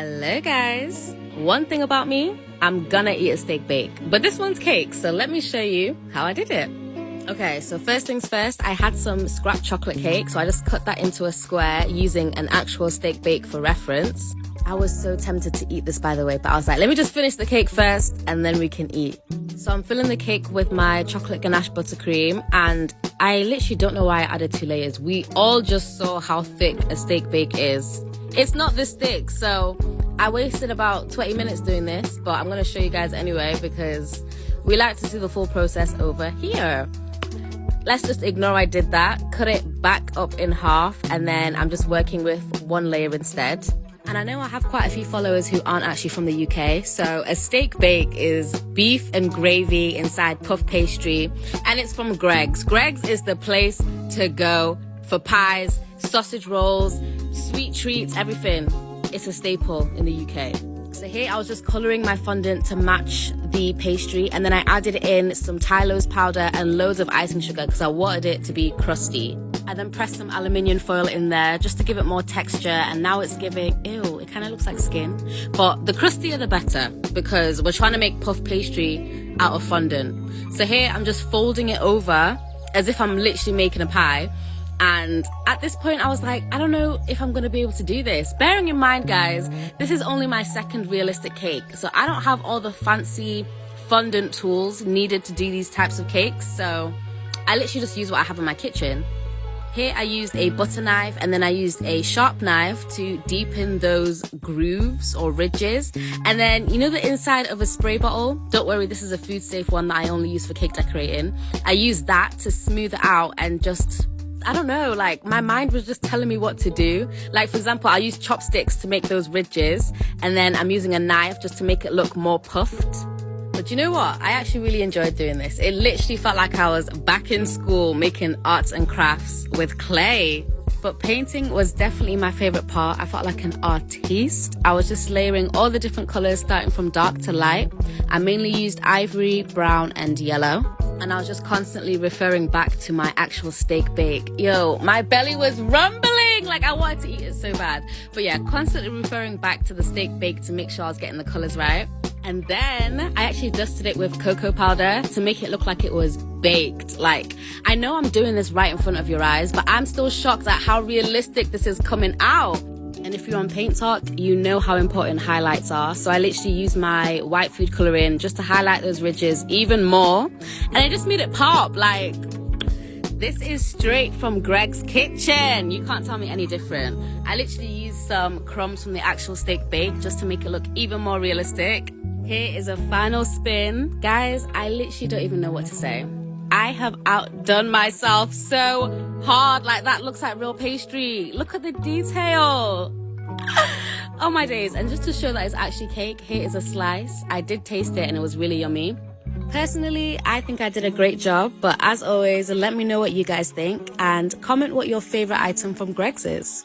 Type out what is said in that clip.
Hello guys. One thing about me, I'm gonna eat a steak bake, but this one's cake, so let me show you how I did it. Okay, so first things first, I had some scrap chocolate cake, so I just cut that into a square using an actual steak bake for reference. I was so tempted to eat this, by the way, but I was like, let me just finish the cake first and then we can eat. So I'm filling the cake with my chocolate ganache buttercream, and I literally don't know why I added 2 layers. We all just saw how thick a steak bake is. It's not this thick, so I wasted about 20 minutes doing this, but I'm gonna show you guys anyway because we like to see the full process over here. Let's just ignore I did that, cut it back up in half, and then I'm just working with 1 layer instead. And I know I have quite a few followers who aren't actually from the UK, so a steak bake is beef and gravy inside puff pastry, and it's from Greggs. Greggs is the place to go for pies, sausage rolls, sweet treats, everything. It's a staple in the UK. So here I was just colouring my fondant to match the pastry, and then I added in some Tylose powder and loads of icing sugar because I wanted it to be crusty. I then pressed some aluminium foil in there just to give it more texture, and now it's giving, ew, it kind of looks like skin. But the crustier the better because we're trying to make puff pastry out of fondant. So here I'm just folding it over as if I'm literally making a pie. And at this point I was like, I don't know if I'm gonna be able to do this. Bearing in mind, guys, this is only my second realistic cake, so I don't have all the fancy fondant tools needed to do these types of cakes, so I literally just use what I have in my kitchen. Here I used a butter knife, and then I used a sharp knife to deepen those grooves or ridges. And then, you know the inside of a spray bottle? Don't worry, this is a food safe one that I only use for cake decorating. I used that to smooth it out and just, I don't know, like my mind was just telling me what to do. Like for example, I used chopsticks to make those ridges, and then I'm using a knife just to make it look more puffed. But you know what? I actually really enjoyed doing this. It literally felt like I was back in school making arts and crafts with clay. But painting was definitely my favorite part. I felt like an artiste. I was just layering all the different colors starting from dark to light. I mainly used ivory, brown, and yellow. And I was just constantly referring back to my actual steak bake. Yo, my belly was rumbling, like I wanted to eat it so bad. But yeah, constantly referring back to the steak bake to make sure I was getting the colors right. And then I actually dusted it with cocoa powder to make it look like it was baked. Like, I know I'm doing this right in front of your eyes, but I'm still shocked at how realistic this is coming out. And if you're on Paint Talk, you know how important highlights are. So I literally used my white food coloring just to highlight those ridges even more. And it just made it pop. Like, this is straight from Greg's kitchen. You can't tell me any different. I literally used some crumbs from the actual steak bake just to make it look even more realistic. Here is a final spin. Guys, I literally don't even know what to say. I have outdone myself so hard. Like, that looks like real pastry. Look at the detail. Oh my days. And just to show that it's actually cake, here is a slice. I did taste it and it was really yummy. Personally, I think I did a great job, but as always, let me know what you guys think and comment what your favorite item from Greg's is.